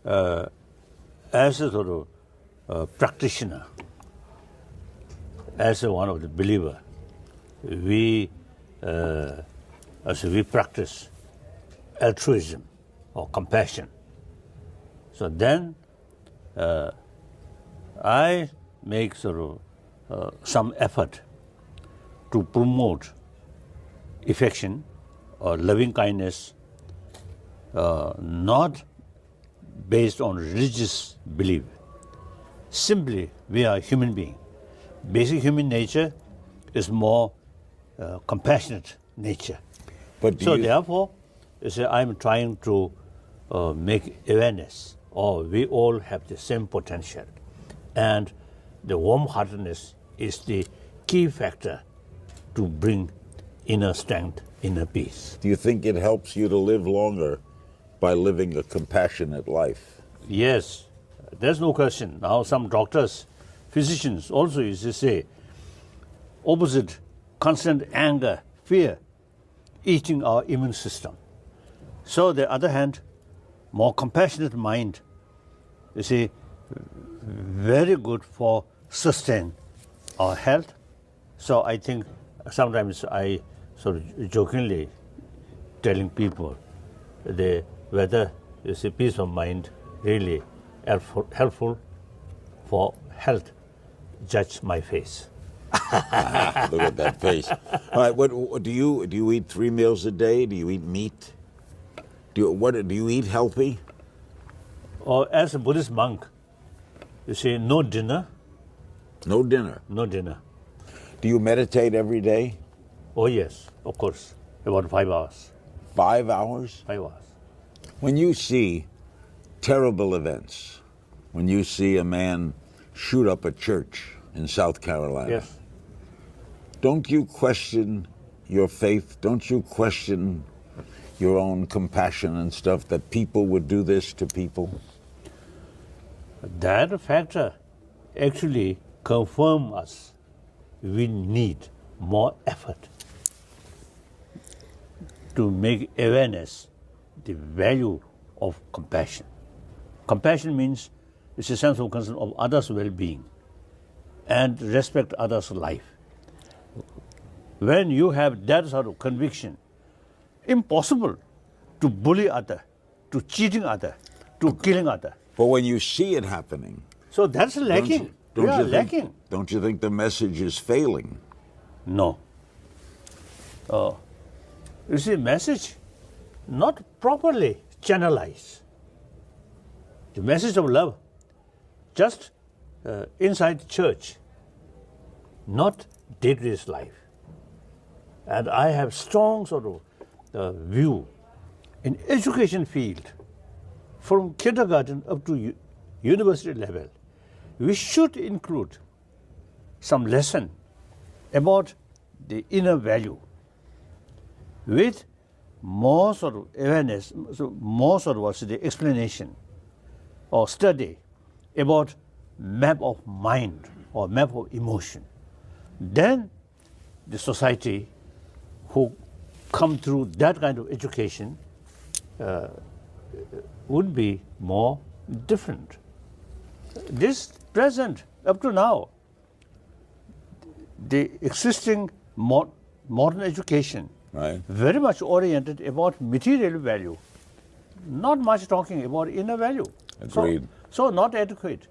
As a sort of practitioner, as one of the believer, we practice altruism or compassion. So then I make sort of some effort to promote affection or loving kindness, not based on religious belief. Simply, we are human beings. Basic human nature is more compassionate nature. But so therefore, I'm trying to make awareness, or we all have the same potential. And the warm-heartedness is the key factor to bring inner strength, inner peace. Do you think it helps you to live longer by living a compassionate life? Yes, there's no question. Now some doctors, physicians also used to say, opposite constant anger, fear, eating our immune system. So on the other hand, more compassionate mind, you see, very good for sustain our health. So I think sometimes I sort of jokingly telling people whether you see peace of mind really helpful for health, judge my face. Look at that face. All right, what do you eat 3 meals a day? Do you eat meat? Do you eat healthy? Or as a Buddhist monk, you say no dinner. No dinner? No dinner. Do you meditate every day? Oh yes, of course, about 5 hours. 5 hours? 5 hours. When you see terrible events, when you see a man shoot up a church in South Carolina, yes, don't you question your faith? Don't you question your own compassion and stuff, that people would do this to people? That factor actually confirms us. We need more effort to make awareness the value of compassion. Compassion means it's a sense of concern of others' well-being and respect others' life. When you have that sort of conviction, impossible to bully other, to cheating other, to killing other. But when you see it happening, so that's lacking. Lacking. Don't you think the message is failing? No. You see, message not properly channelized. The message of love just inside church, not day-to-day life. And I have strong sort of view in education field, from kindergarten up to university level. We should include some lesson about the inner value with more sort of awareness, so more sort of the explanation or study about map of mind or map of emotion. Then the society who come through that kind of education would be more different. This present, up to now, the existing modern education, right, very much oriented about material value, not much talking about inner value. Agreed. So not adequate.